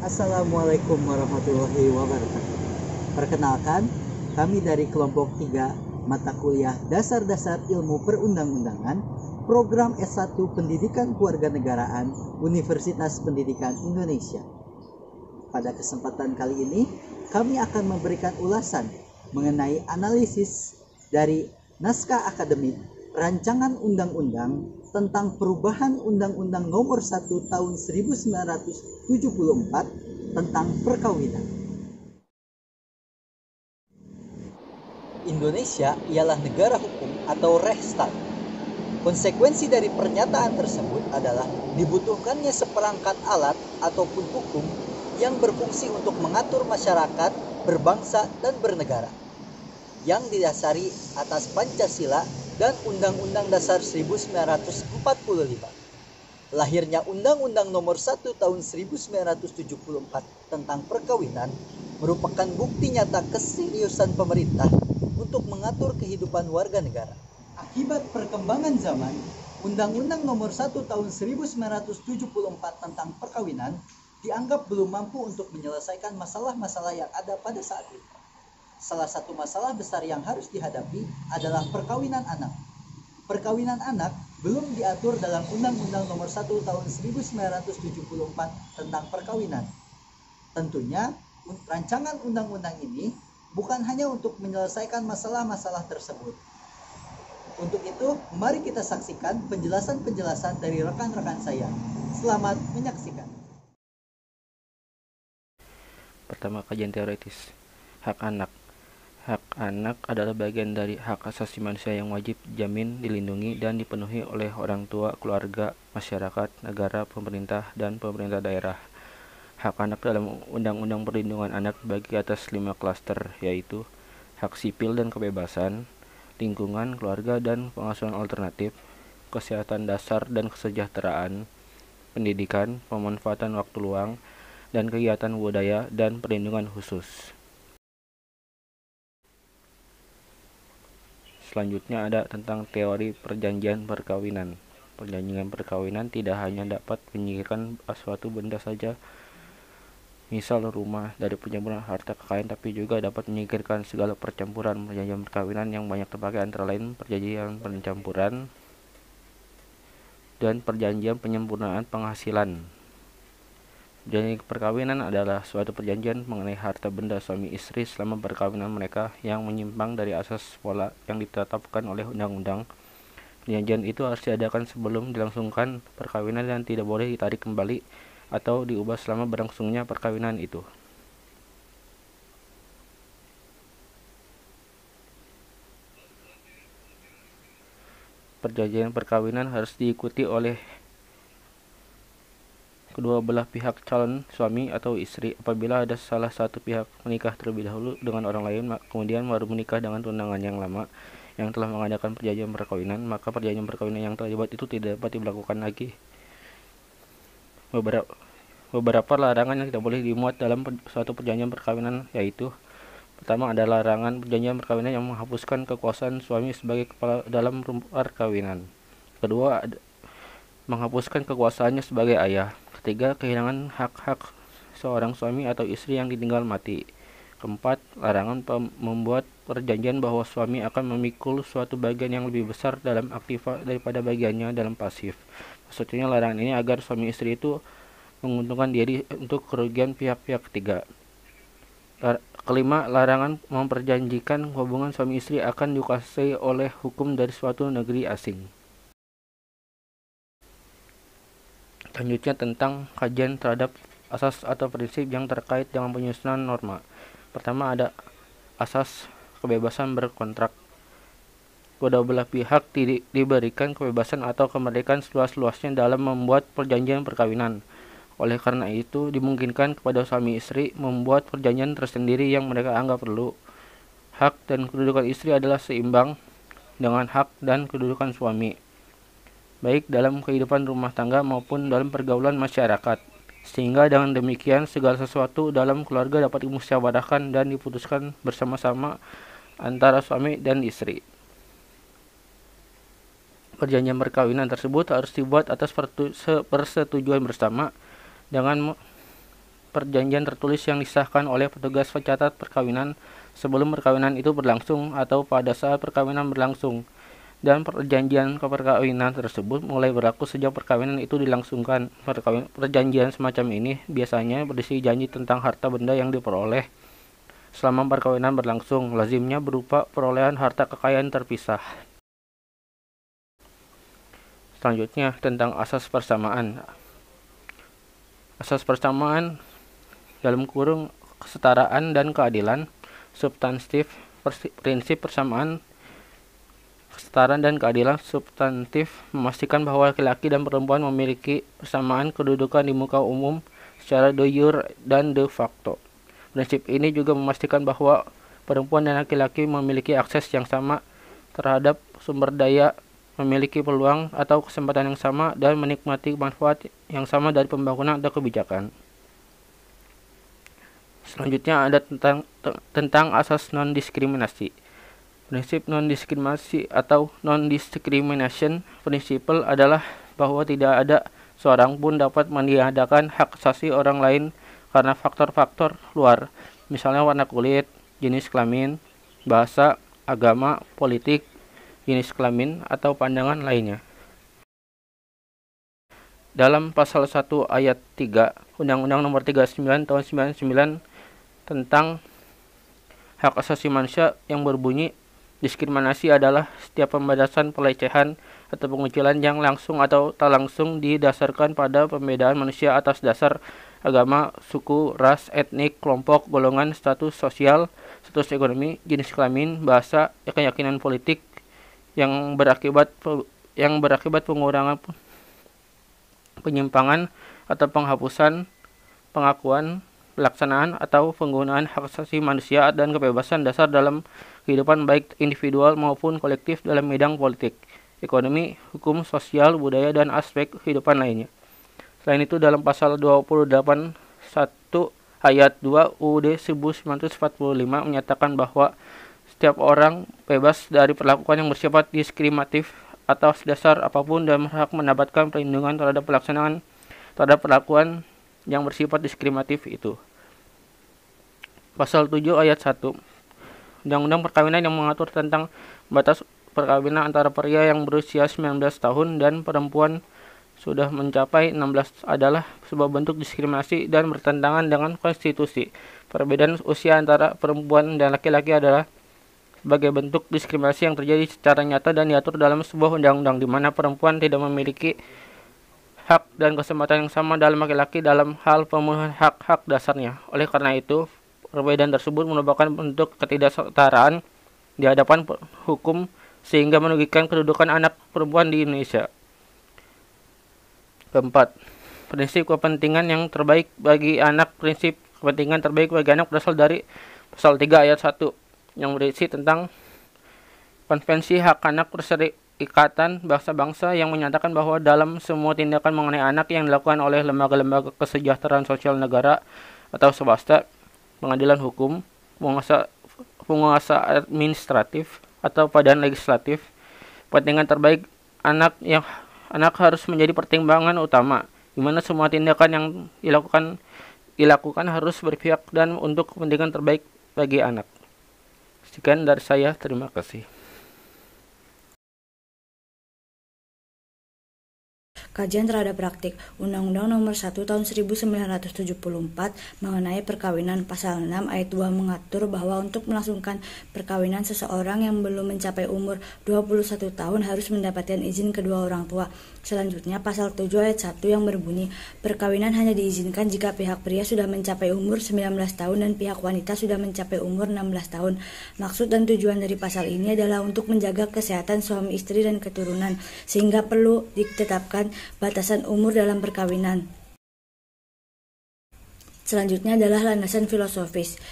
Assalamualaikum warahmatullahi wabarakatuh. Perkenalkan, kami dari kelompok 3 mata kuliah Dasar-Dasar Ilmu Perundang-undangan, program S1 Pendidikan Kewarganegaraan Universitas Pendidikan Indonesia. Pada kesempatan kali ini, kami akan memberikan ulasan mengenai analisis dari naskah akademik Rancangan Undang-Undang tentang perubahan Undang-Undang Nomor 1 Tahun 1974 tentang perkawinan. Indonesia ialah negara hukum atau Rechtsstaat. Konsekuensi dari pernyataan tersebut adalah dibutuhkannya seperangkat alat ataupun hukum yang berfungsi untuk mengatur masyarakat, berbangsa, dan bernegara, yang didasari atas Pancasila dan Undang-Undang Dasar 1945. Lahirnya Undang-Undang Nomor 1 Tahun 1974 tentang perkawinan merupakan bukti nyata keseriusan pemerintah untuk mengatur kehidupan warga negara. Akibat perkembangan zaman, Undang-Undang Nomor 1 Tahun 1974 tentang perkawinan dianggap belum mampu untuk menyelesaikan masalah-masalah yang ada pada saat itu. Salah satu masalah besar yang harus dihadapi adalah perkawinan anak. Perkawinan anak belum diatur dalam Undang-Undang Nomor 1 Tahun 1974 tentang perkawinan. Tentunya, rancangan undang-undang ini bukan hanya untuk menyelesaikan masalah-masalah tersebut. Untuk itu, mari kita saksikan penjelasan-penjelasan dari rekan-rekan saya. Selamat menyaksikan. Pertama, kajian teoritis. Hak anak. Hak anak adalah bagian dari hak asasi manusia yang wajib dijamin, dilindungi, dan dipenuhi oleh orang tua, keluarga, masyarakat, negara, pemerintah, dan pemerintah daerah. Hak anak dalam Undang-Undang Perlindungan Anak dibagi atas 5 klaster, yaitu hak sipil dan kebebasan, lingkungan, keluarga, dan pengasuhan alternatif, kesehatan dasar dan kesejahteraan, pendidikan, pemanfaatan waktu luang, dan kegiatan budaya dan perlindungan khusus. Selanjutnya ada tentang teori perjanjian perkawinan. Perjanjian perkawinan tidak hanya dapat menyingkirkan suatu benda saja, misal rumah, dari pencampuran harta kekayaan, tapi juga dapat menyingkirkan segala percampuran. Perjanjian perkawinan yang banyak terpakai antara lain perjanjian pencampuran dan perjanjian penyempurnaan penghasilan. Perjanjian perkawinan adalah suatu perjanjian mengenai harta benda suami istri selama perkawinan mereka yang menyimpang dari asas pola yang ditetapkan oleh undang-undang. Perjanjian itu harus diadakan sebelum dilangsungkan perkawinan dan tidak boleh ditarik kembali atau diubah selama berlangsungnya perkawinan itu. Perjanjian perkawinan harus diikuti oleh kedua belah pihak calon suami atau istri. Apabila ada salah satu pihak menikah terlebih dahulu dengan orang lain, kemudian baru menikah dengan tunangan yang lama yang telah mengadakan perjanjian perkawinan, maka perjanjian perkawinan yang telah dibuat itu tidak dapat diberlakukan lagi. Beberapa larangan yang tidak boleh dimuat dalam suatu perjanjian perkawinan yaitu: pertama, ada larangan perjanjian perkawinan yang menghapuskan kekuasaan suami sebagai kepala dalam perkawinan. Kedua, menghapuskan kekuasaannya sebagai ayah. Ketiga, kehilangan hak-hak seorang suami atau istri yang ditinggal mati. Keempat, larangan membuat perjanjian bahwa suami akan memikul suatu bagian yang lebih besar dalam aktiva daripada bagiannya dalam pasif. Maksudnya larangan ini agar suami istri itu menguntungkan diri untuk kerugian pihak-pihak ketiga. Kelima, larangan memperjanjikan hubungan suami istri akan dikuasai oleh hukum dari suatu negeri asing. Selanjutnya tentang kajian terhadap asas atau prinsip yang terkait dengan penyusunan norma. Pertama, ada asas kebebasan berkontrak. Kedua belah pihak diberikan kebebasan atau kemerdekaan seluas-luasnya dalam membuat perjanjian perkawinan. Oleh karena itu, dimungkinkan kepada suami istri membuat perjanjian tersendiri yang mereka anggap perlu. Hak dan kedudukan istri adalah seimbang dengan hak dan kedudukan suami, baik dalam kehidupan rumah tangga maupun dalam pergaulan masyarakat. Sehingga dengan demikian segala sesuatu dalam keluarga dapat dimusyawarahkan dan diputuskan bersama-sama antara suami dan istri. Perjanjian perkawinan tersebut harus dibuat atas persetujuan bersama dengan perjanjian tertulis yang disahkan oleh petugas pencatat perkawinan sebelum perkawinan itu berlangsung atau pada saat perkawinan berlangsung, dan perjanjian perkawinan tersebut mulai berlaku sejak perkawinan itu dilangsungkan. Perjanjian semacam ini biasanya berisi janji tentang harta benda yang diperoleh selama perkawinan berlangsung, lazimnya berupa perolehan harta kekayaan terpisah. Selanjutnya tentang asas persamaan. Asas persamaan dalam kurung kesetaraan dan keadilan, substantif prinsip persamaan kesetaraan dan keadilan substantif memastikan bahwa laki-laki dan perempuan memiliki persamaan kedudukan di muka umum secara de jure dan de facto. Prinsip ini juga memastikan bahwa perempuan dan laki-laki memiliki akses yang sama terhadap sumber daya, memiliki peluang atau kesempatan yang sama, dan menikmati manfaat yang sama dari pembangunan atau kebijakan. Selanjutnya ada tentang asas non-diskriminasi. Prinsip non-diskriminasi atau non-discrimination principle adalah bahwa tidak ada seorang pun dapat meniadakan hak asasi orang lain karena faktor-faktor luar, misalnya warna kulit, jenis kelamin, bahasa, agama, politik, jenis kelamin, atau pandangan lainnya. Dalam pasal 1 ayat 3 Undang-Undang Nomor 39 Tahun 99 tentang hak asasi manusia yang berbunyi, diskriminasi adalah setiap pembatasan, pelecehan, atau pengucilan yang langsung atau tak langsung didasarkan pada pembedaan manusia atas dasar agama, suku, ras, etnik, kelompok, golongan, status sosial, status ekonomi, jenis kelamin, bahasa, keyakinan politik, yang berakibat pengurangan, penyimpangan, atau penghapusan, pengakuan, pelaksanaan, atau penggunaan hak asasi manusia dan kebebasan dasar dalam kehidupan baik individual maupun kolektif dalam bidang politik, ekonomi, hukum, sosial, budaya, dan aspek kehidupan lainnya. Selain itu, dalam pasal 28 1 ayat 2 UUD 1945 menyatakan bahwa setiap orang bebas dari perlakuan yang bersifat diskriminatif atas dasar apapun dan berhak mendapatkan perlindungan terhadap perlakuan yang bersifat diskriminatif itu. Pasal 7 ayat 1 Undang-Undang Perkawinan yang mengatur tentang batas perkawinan antara pria yang berusia 19 tahun dan perempuan sudah mencapai 16 adalah sebuah bentuk diskriminasi dan bertentangan dengan konstitusi. Perbedaan usia antara perempuan dan laki-laki adalah sebagai bentuk diskriminasi yang terjadi secara nyata dan diatur dalam sebuah undang-undang, di mana perempuan tidak memiliki hak dan kesempatan yang sama dalam laki-laki dalam hal pemenuhan hak-hak dasarnya. Oleh karena itu, perbedaan tersebut merupakan bentuk ketidaksetaraan di hadapan hukum sehingga merugikan kedudukan anak perempuan di Indonesia. Keempat, prinsip kepentingan yang terbaik bagi anak. Prinsip kepentingan terbaik bagi anak berasal dari pasal 3 ayat 1 yang berisi tentang Konvensi Hak Anak Perserikatan Bangsa-Bangsa yang menyatakan bahwa dalam semua tindakan mengenai anak yang dilakukan oleh lembaga-lembaga kesejahteraan sosial negara atau swasta, pengadilan hukum, penguasa administratif, atau badan legislatif, kepentingan terbaik anak harus menjadi pertimbangan utama, di mana semua tindakan yang dilakukan harus berpihak dan untuk kepentingan terbaik bagi anak. Sekian dari saya, terima kasih. Kajian terhadap praktik Undang-Undang Nomor 1 Tahun 1974 mengenai perkawinan. Pasal 6 ayat 2 mengatur bahwa untuk melangsungkan perkawinan seseorang yang belum mencapai umur 21 tahun harus mendapatkan izin kedua orang tua. Selanjutnya pasal 7 ayat 1 yang berbunyi, perkawinan hanya diizinkan jika pihak pria sudah mencapai umur 19 tahun dan pihak wanita sudah mencapai umur 16 tahun. Maksud dan tujuan dari pasal ini adalah untuk menjaga kesehatan suami istri dan keturunan, sehingga perlu ditetapkan batasan umur dalam perkawinan. Selanjutnya adalah landasan filosofis.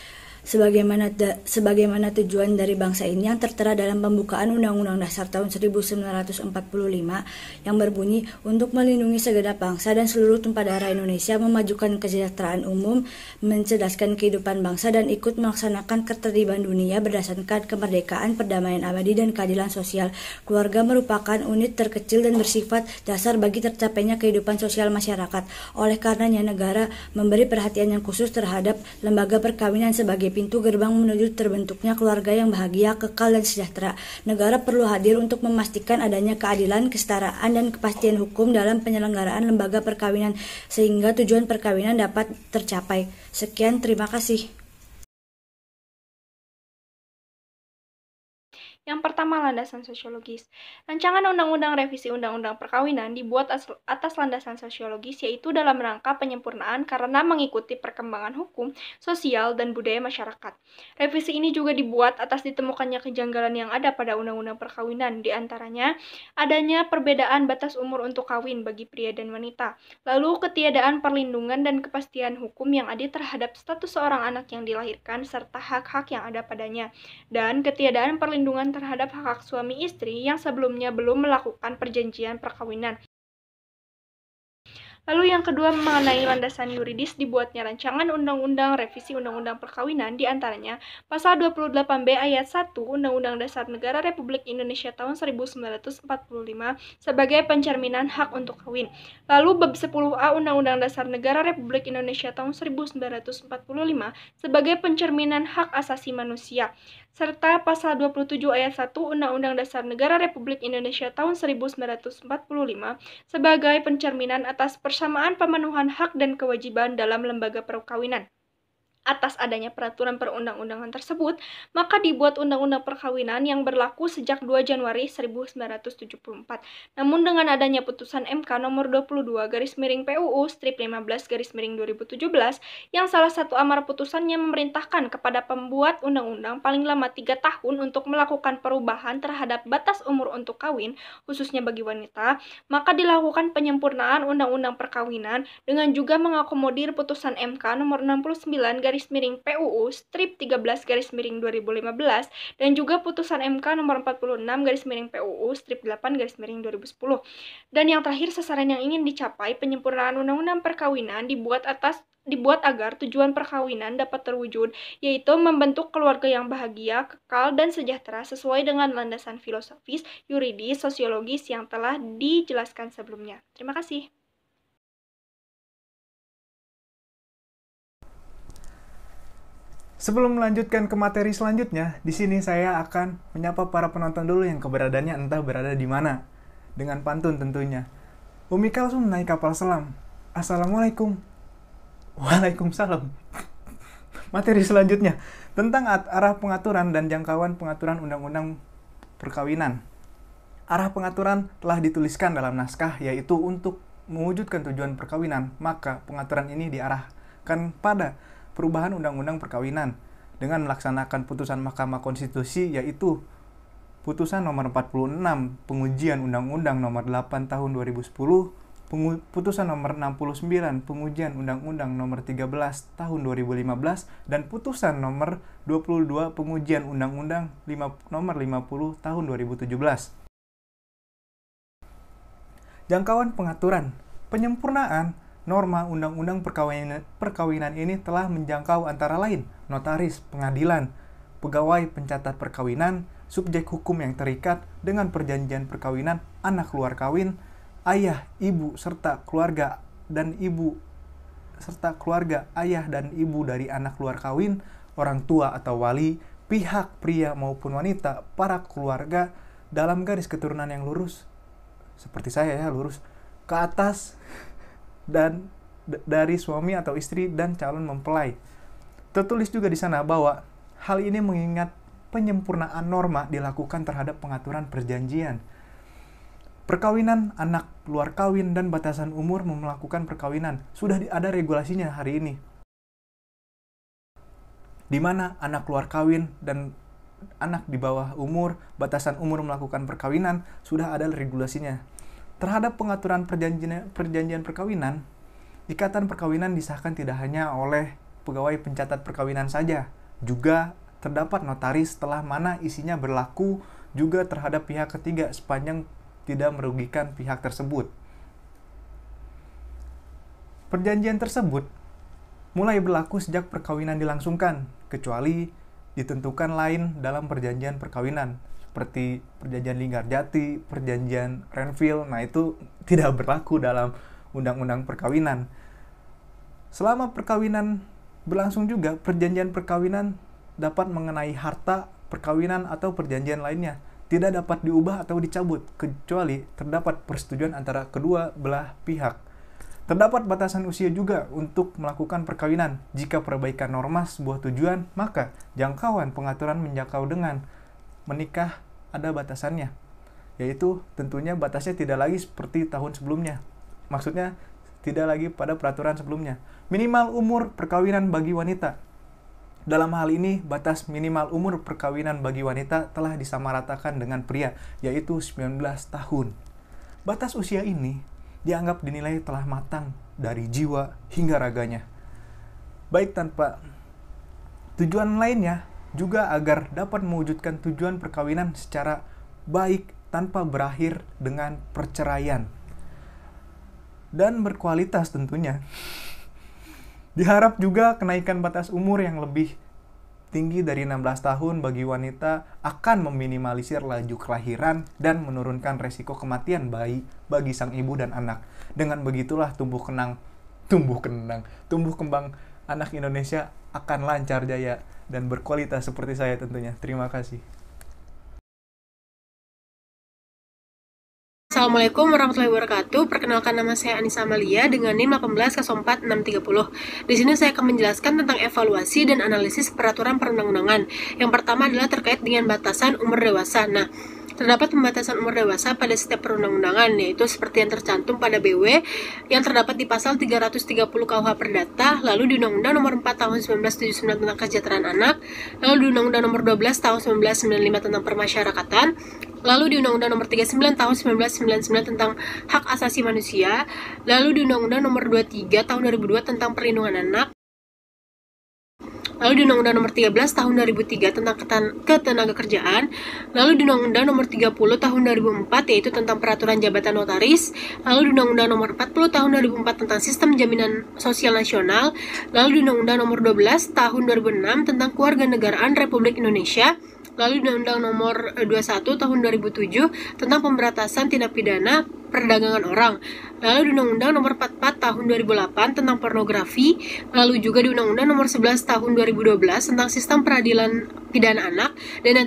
sebagaimana tujuan dari bangsa ini yang tertera dalam pembukaan Undang-Undang Dasar tahun 1945 yang berbunyi untuk melindungi segenap bangsa dan seluruh tumpah darah Indonesia, memajukan kesejahteraan umum, mencerdaskan kehidupan bangsa, dan ikut melaksanakan ketertiban dunia berdasarkan kemerdekaan, perdamaian abadi, dan keadilan sosial. Keluarga merupakan unit terkecil dan bersifat dasar bagi tercapainya kehidupan sosial masyarakat. Oleh karenanya, negara memberi perhatian yang khusus terhadap lembaga perkawinan sebagai pintu gerbang menuju terbentuknya keluarga yang bahagia, kekal, dan sejahtera. Negara perlu hadir untuk memastikan adanya keadilan, kesetaraan, dan kepastian hukum dalam penyelenggaraan lembaga perkawinan sehingga tujuan perkawinan dapat tercapai. Sekian, terima kasih. Yang pertama, landasan sosiologis. Rancangan Undang-Undang Revisi Undang-Undang Perkawinan dibuat atas landasan sosiologis, yaitu dalam rangka penyempurnaan karena mengikuti perkembangan hukum, sosial, dan budaya masyarakat. Revisi ini juga dibuat atas ditemukannya kejanggalan yang ada pada Undang-Undang Perkawinan, di antaranya adanya perbedaan batas umur untuk kawin bagi pria dan wanita, lalu ketiadaan perlindungan dan kepastian hukum yang adil terhadap status seorang anak yang dilahirkan serta hak-hak yang ada padanya, dan ketiadaan perlindungan terhadap hak suami istri yang sebelumnya belum melakukan perjanjian perkawinan. Lalu yang kedua, mengenai landasan yuridis dibuatnya rancangan Undang-Undang Revisi Undang-Undang Perkawinan, di antaranya Pasal 28B Ayat 1 Undang-Undang Dasar Negara Republik Indonesia tahun 1945 sebagai pencerminan hak untuk kawin. Lalu bab 10A Undang-Undang Dasar Negara Republik Indonesia tahun 1945 sebagai pencerminan hak asasi manusia, serta Pasal 27 Ayat 1 Undang-Undang Dasar Negara Republik Indonesia tahun 1945 sebagai pencerminan atas persamaan pemenuhan hak dan kewajiban dalam lembaga perkawinan. Atas adanya peraturan perundang-undangan tersebut, maka dibuat Undang-Undang Perkawinan yang berlaku sejak 2 Januari 1974. Namun dengan adanya putusan MK nomor 22/PUU/15/2017 yang salah satu amar putusannya memerintahkan kepada pembuat undang-undang paling lama 3 tahun untuk melakukan perubahan terhadap batas umur untuk kawin, khususnya bagi wanita, maka dilakukan penyempurnaan Undang-Undang Perkawinan dengan juga mengakomodir putusan MK nomor 69/PUU/13/2015 dan juga putusan MK nomor 46/PUU/8/2010. Dan yang terakhir, sasaran yang ingin dicapai penyempurnaan Undang-Undang Perkawinan dibuat agar tujuan perkawinan dapat terwujud, yaitu membentuk keluarga yang bahagia, kekal, dan sejahtera sesuai dengan landasan filosofis, yuridis, sosiologis yang telah dijelaskan sebelumnya. Terima kasih. Sebelum melanjutkan ke materi selanjutnya, di sini saya akan menyapa para penonton dulu yang keberadaannya entah berada di mana. Dengan pantun tentunya. Umi Kalsum naik kapal selam. Assalamualaikum. Waalaikumsalam. Materi selanjutnya tentang arah pengaturan dan jangkauan pengaturan Undang-Undang Perkawinan. Arah pengaturan telah dituliskan dalam naskah, yaitu untuk mewujudkan tujuan perkawinan, maka pengaturan ini diarahkan pada perubahan Undang-Undang Perkawinan dengan melaksanakan putusan Mahkamah Konstitusi, yaitu putusan nomor 46 pengujian Undang-Undang nomor 8 tahun 2010, putusan nomor 69 pengujian Undang-Undang nomor 13 tahun 2015, dan putusan nomor 22 pengujian Undang-Undang nomor 50 tahun 2017. Jangkauan pengaturan, penyempurnaan norma Undang-Undang Perkawinan ini telah menjangkau antara lain notaris, pengadilan, pegawai pencatat perkawinan, subjek hukum yang terikat dengan perjanjian perkawinan, anak luar kawin, ayah, ibu, serta keluarga ayah dan ibu dari anak luar kawin, orang tua atau wali, pihak pria maupun wanita, para keluarga dalam garis keturunan yang lurus, seperti saya ya, lurus ke atas, dan dari suami atau istri dan calon mempelai. Tertulis juga di sana bahwa hal ini mengingat penyempurnaan norma dilakukan terhadap pengaturan perjanjian perkawinan, anak luar kawin, dan batasan umur melakukan perkawinan. Sudah ada regulasinya hari ini, di mana anak luar kawin dan anak di bawah umur, batasan umur melakukan perkawinan, sudah ada regulasinya. Terhadap pengaturan perjanjian perkawinan, ikatan perkawinan disahkan tidak hanya oleh pegawai pencatat perkawinan saja, juga terdapat notaris telah mana isinya berlaku juga terhadap pihak ketiga sepanjang tidak merugikan pihak tersebut. Perjanjian tersebut mulai berlaku sejak perkawinan dilangsungkan, kecuali ditentukan lain dalam perjanjian perkawinan, seperti perjanjian Linggarjati, perjanjian Renville. Nah, itu tidak berlaku dalam undang-undang perkawinan. Selama perkawinan berlangsung juga, perjanjian perkawinan dapat mengenai harta perkawinan atau perjanjian lainnya, tidak dapat diubah atau dicabut, kecuali terdapat persetujuan antara kedua belah pihak. Terdapat batasan usia juga untuk melakukan perkawinan. Jika perbaikan norma sebuah tujuan, maka jangkauan pengaturan menjangkau dengan menikah ada batasannya. Yaitu tentunya batasnya tidak lagi seperti tahun sebelumnya. Maksudnya tidak lagi pada peraturan sebelumnya. Minimal umur perkawinan bagi wanita. Dalam hal ini, batas minimal umur perkawinan bagi wanita telah disamaratakan dengan pria, yaitu 19 tahun. Batas usia ini dianggap dinilai telah matang dari jiwa hingga raganya. Baik tanpa tujuan lainnya, juga agar dapat mewujudkan tujuan perkawinan secara baik tanpa berakhir dengan perceraian. Dan berkualitas tentunya. Diharap juga kenaikan batas umur yang lebih tinggi dari 16 tahun bagi wanita akan meminimalisir laju kelahiran dan menurunkan resiko kematian bayi bagi sang ibu dan anak. Dengan begitulah tumbuh kembang anak Indonesia akan lancar jaya dan berkualitas seperti saya tentunya. Terima kasih. Assalamualaikum warahmatullahi wabarakatuh. Perkenalkan, nama saya Anissa Amalia dengan NIM 1804630. Di sini saya akan menjelaskan tentang evaluasi dan analisis peraturan perundang-undangan. Yang pertama adalah terkait dengan batasan umur dewasa. Nah, terdapat pembatasan umur dewasa pada setiap perundang-undangan, yaitu seperti yang tercantum pada BW yang terdapat di pasal 330 KUH Perdata, lalu di Undang-Undang Nomor 4 Tahun 1979 tentang Kesejahteraan Anak, lalu di Undang-Undang Nomor 12 Tahun 1995 tentang Permasyarakatan, lalu di Undang-Undang Nomor 39 Tahun 1999 tentang Hak Asasi Manusia, lalu di Undang-Undang Nomor 23 Tahun 2002 tentang Perlindungan Anak, lalu di Undang-Undang Nomor 13 Tahun 2003 tentang Ketenagakerjaan, lalu di Undang-Undang Nomor 30 Tahun 2004 yaitu tentang Peraturan Jabatan Notaris, lalu di Undang-Undang Nomor 40 Tahun 2004 tentang Sistem Jaminan Sosial Nasional, lalu di Undang-Undang Nomor 12 Tahun 2006 tentang Kewarganegaraan Republik Indonesia, lalu di Undang-Undang Nomor 21 Tahun 2007 tentang Pemberantasan Tindak Pidana Perdagangan Orang, lalu di Undang-Undang Nomor 44 Tahun 2008 tentang pornografi, lalu juga di Undang-Undang Nomor 11 Tahun 2012 tentang Sistem Peradilan Pidana Anak, dan yang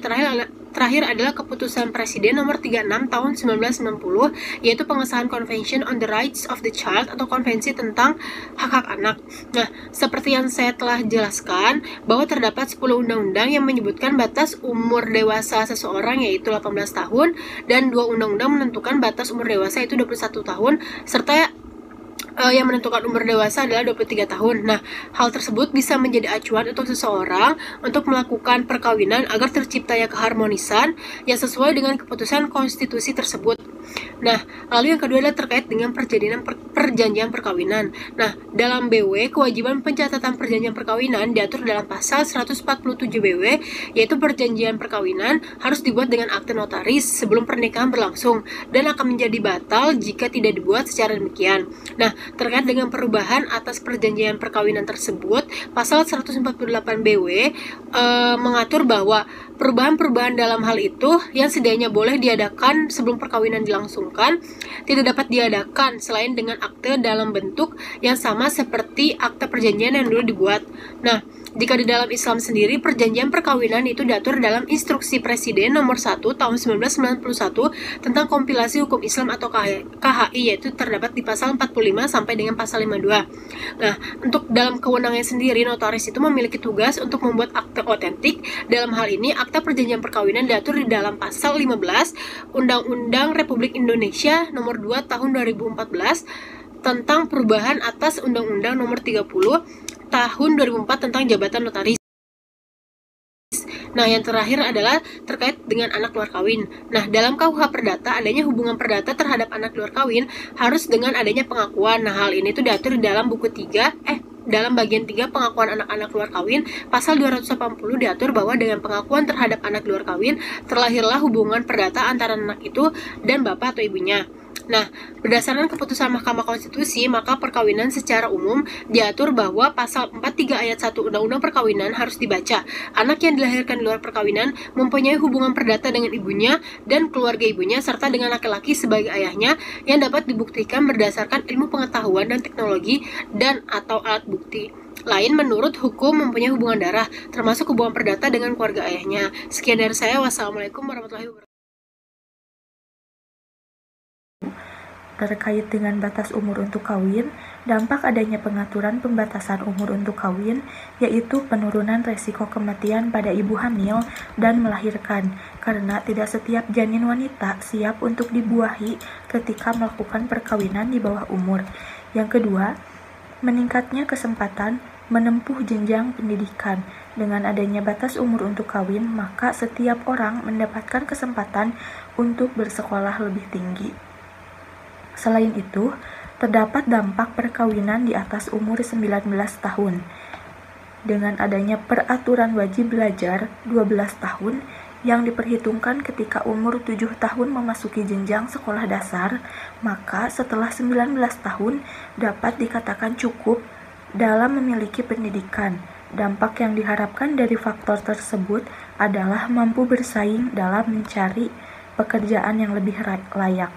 terakhir adalah Keputusan Presiden Nomor 36 Tahun 1990 yaitu pengesahan Convention on the Rights of the Child atau Konvensi tentang Hak-Hak Anak. Nah, seperti yang saya telah jelaskan bahwa terdapat 10 undang-undang yang menyebutkan batas umur dewasa seseorang yaitu 18 tahun dan 2 undang-undang menentukan batas umur dewasa yaitu 21 tahun serta yang menentukan umur dewasa adalah 23 tahun. Nah, hal tersebut bisa menjadi acuan untuk seseorang untuk melakukan perkawinan agar terciptanya keharmonisan yang sesuai dengan keputusan konstitusi tersebut. Nah, lalu yang kedua adalah terkait dengan perjanjian perkawinan. Nah, dalam BW, kewajiban pencatatan perjanjian perkawinan diatur dalam pasal 147 BW, yaitu perjanjian perkawinan harus dibuat dengan akte notaris sebelum pernikahan berlangsung dan akan menjadi batal jika tidak dibuat secara demikian. Nah, terkait dengan perubahan atas perjanjian perkawinan tersebut, pasal 148 BW mengatur bahwa perubahan-perubahan dalam hal itu yang sedianya boleh diadakan sebelum perkawinan dilangsungkan tidak dapat diadakan selain dengan akte dalam bentuk yang sama seperti akte perjanjian yang dulu dibuat. Nah, jika di dalam Islam sendiri, perjanjian perkawinan itu diatur dalam Instruksi Presiden Nomor 1 Tahun 1991 tentang Kompilasi Hukum Islam atau KHI, yaitu terdapat di pasal 45 sampai dengan pasal 52. Nah, untuk dalam kewenangannya sendiri, notaris itu memiliki tugas untuk membuat akte otentik. Dalam hal ini, akta perjanjian perkawinan diatur di dalam pasal 15 Undang-Undang Republik Indonesia Nomor 2 Tahun 2014 tentang perubahan atas Undang-Undang Nomor 30 Tahun 2004 tentang Jabatan Notaris. Nah, yang terakhir adalah terkait dengan anak luar kawin. Nah, dalam KUH Perdata, adanya hubungan perdata terhadap anak luar kawin harus dengan adanya pengakuan. Nah, hal ini tuh diatur di dalam buku 3, dalam bagian 3 pengakuan anak-anak luar kawin, pasal 280 diatur bahwa dengan pengakuan terhadap anak luar kawin, terlahirlah hubungan perdata antara anak itu dan bapak atau ibunya. Nah, berdasarkan keputusan Mahkamah Konstitusi, maka perkawinan secara umum diatur bahwa pasal 43 ayat 1 Undang-Undang Perkawinan harus dibaca. Anak yang dilahirkan di luar perkawinan mempunyai hubungan perdata dengan ibunya dan keluarga ibunya serta dengan laki-laki sebagai ayahnya yang dapat dibuktikan berdasarkan ilmu pengetahuan dan teknologi dan atau alat bukti lain menurut hukum mempunyai hubungan darah, termasuk hubungan perdata dengan keluarga ayahnya. Sekian dari saya. Wassalamualaikum warahmatullahi wabarakatuh. Terkait dengan batas umur untuk kawin, dampak adanya pengaturan pembatasan umur untuk kawin, yaitu penurunan resiko kematian pada ibu hamil dan melahirkan, karena tidak setiap janin wanita siap untuk dibuahi ketika melakukan perkawinan di bawah umur. Yang kedua, meningkatnya kesempatan menempuh jenjang pendidikan. Dengan adanya batas umur untuk kawin, maka setiap orang mendapatkan kesempatan untuk bersekolah lebih tinggi. Selain itu, terdapat dampak perkawinan di atas umur 19 tahun. Dengan adanya peraturan wajib belajar 12 tahun yang diperhitungkan ketika umur 7 tahun memasuki jenjang sekolah dasar, maka setelah 19 tahun dapat dikatakan cukup dalam memiliki pendidikan. Dampak yang diharapkan dari faktor tersebut adalah mampu bersaing dalam mencari pekerjaan yang lebih layak.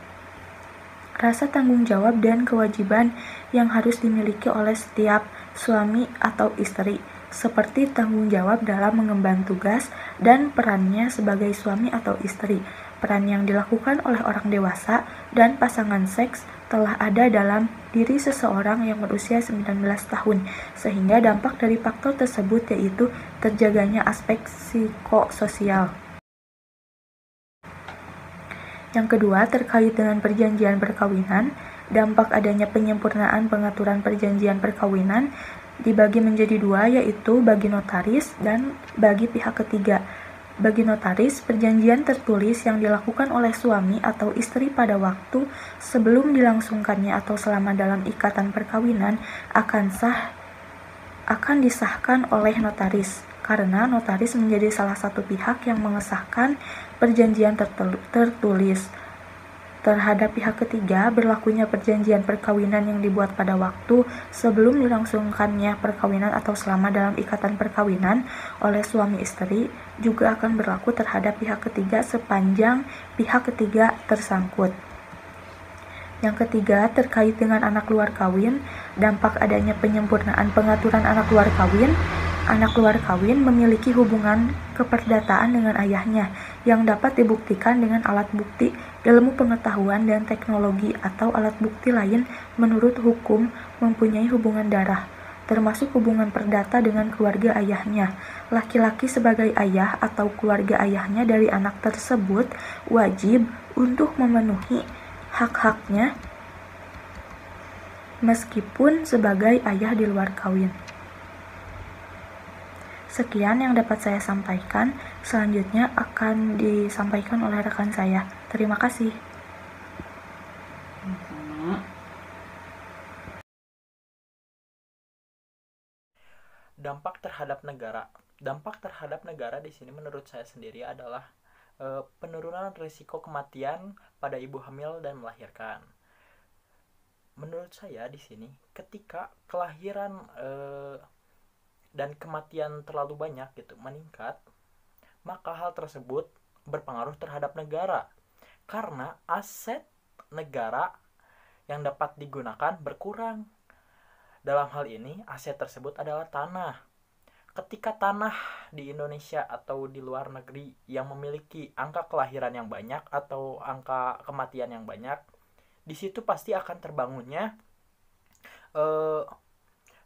Rasa tanggung jawab dan kewajiban yang harus dimiliki oleh setiap suami atau istri, seperti tanggung jawab dalam mengemban tugas dan perannya sebagai suami atau istri. Peran yang dilakukan oleh orang dewasa dan pasangan seks telah ada dalam diri seseorang yang berusia 19 tahun, sehingga dampak dari faktor tersebut yaitu terjaganya aspek psikososial. Yang kedua, terkait dengan perjanjian perkawinan, dampak adanya penyempurnaan pengaturan perjanjian perkawinan dibagi menjadi dua, yaitu bagi notaris dan bagi pihak ketiga. Bagi notaris, perjanjian tertulis yang dilakukan oleh suami atau istri pada waktu sebelum dilangsungkannya atau selama dalam ikatan perkawinan akan disahkan oleh notaris, karena notaris menjadi salah satu pihak yang mengesahkan perjanjian tertulis. Terhadap pihak ketiga, berlakunya perjanjian perkawinan yang dibuat pada waktu sebelum dilangsungkannya perkawinan atau selama dalam ikatan perkawinan oleh suami istri juga akan berlaku terhadap pihak ketiga sepanjang pihak ketiga tersangkut. Yang ketiga, terkait dengan anak luar kawin, dampak adanya penyempurnaan pengaturan anak luar kawin. Anak luar kawin memiliki hubungan keperdataan dengan ayahnya yang dapat dibuktikan dengan alat bukti, ilmu pengetahuan, dan teknologi atau alat bukti lain menurut hukum mempunyai hubungan darah, termasuk hubungan perdata dengan keluarga ayahnya. Laki-laki sebagai ayah atau keluarga ayahnya dari anak tersebut wajib untuk memenuhi hak-haknya meskipun sebagai ayah di luar kawin. Sekian yang dapat saya sampaikan. Selanjutnya akan disampaikan oleh rekan saya. Terima kasih. Dampak terhadap negara. Dampak terhadap negara di sini menurut saya sendiri adalah penurunan risiko kematian pada ibu hamil dan melahirkan. Menurut saya di sini ketika kelahiran dan kematian terlalu banyak meningkat, maka hal tersebut berpengaruh terhadap negara karena aset negara yang dapat digunakan berkurang. Dalam hal ini aset tersebut adalah tanah. Ketika tanah di Indonesia atau di luar negeri yang memiliki angka kelahiran yang banyak atau angka kematian yang banyak, di situ pasti akan terbangunnya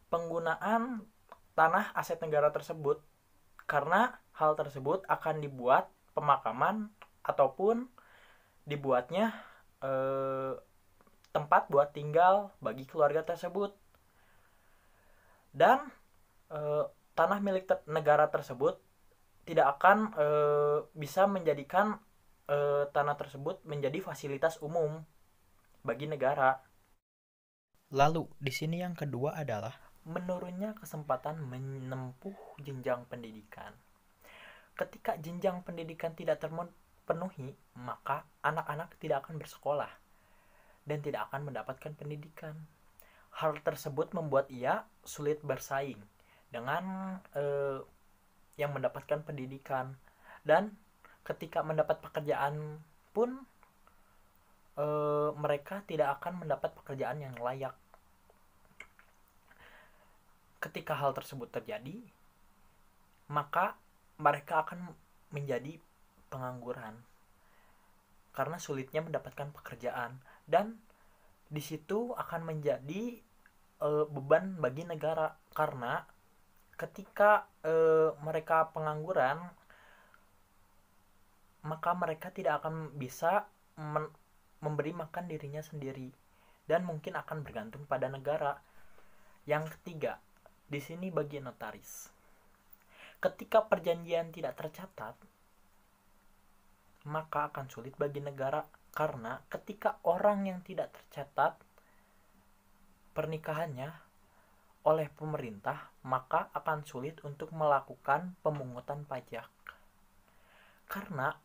penggunaan tanah aset negara tersebut, karena hal tersebut akan dibuat pemakaman ataupun dibuatnya tempat buat tinggal bagi keluarga tersebut. Dan tanah milik negara tersebut tidak akan bisa menjadikan tanah tersebut menjadi fasilitas umum bagi negara. Lalu di sini yang kedua adalah menurunnya kesempatan menempuh jenjang pendidikan. Ketika jenjang pendidikan tidak terpenuhi, maka anak-anak tidak akan bersekolah dan tidak akan mendapatkan pendidikan. Hal tersebut membuat ia sulit bersaing dengan yang mendapatkan pendidikan, dan ketika mendapat pekerjaan pun mereka tidak akan mendapat pekerjaan yang layak. Ketika hal tersebut terjadi, maka mereka akan menjadi pengangguran karena sulitnya mendapatkan pekerjaan, dan di situ akan menjadi beban bagi negara, karena ketika mereka pengangguran, maka mereka tidak akan bisa memberi makan dirinya sendiri dan mungkin akan bergantung pada negara. Yang ketiga, di sini bagi notaris. Ketika perjanjian tidak tercatat, maka akan sulit bagi negara, karena ketika orang yang tidak tercatat pernikahannya oleh pemerintah, maka akan sulit untuk melakukan pemungutan pajak. Karena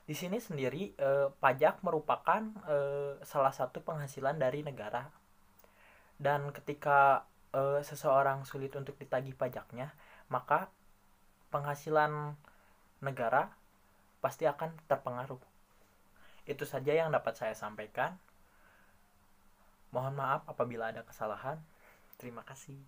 di sini sendiri pajak merupakan salah satu penghasilan dari negara, dan ketika seseorang sulit untuk ditagih pajaknya, maka penghasilan negara pasti akan terpengaruh. Itu saja yang dapat saya sampaikan. Mohon maaf apabila ada kesalahan. Terima kasih.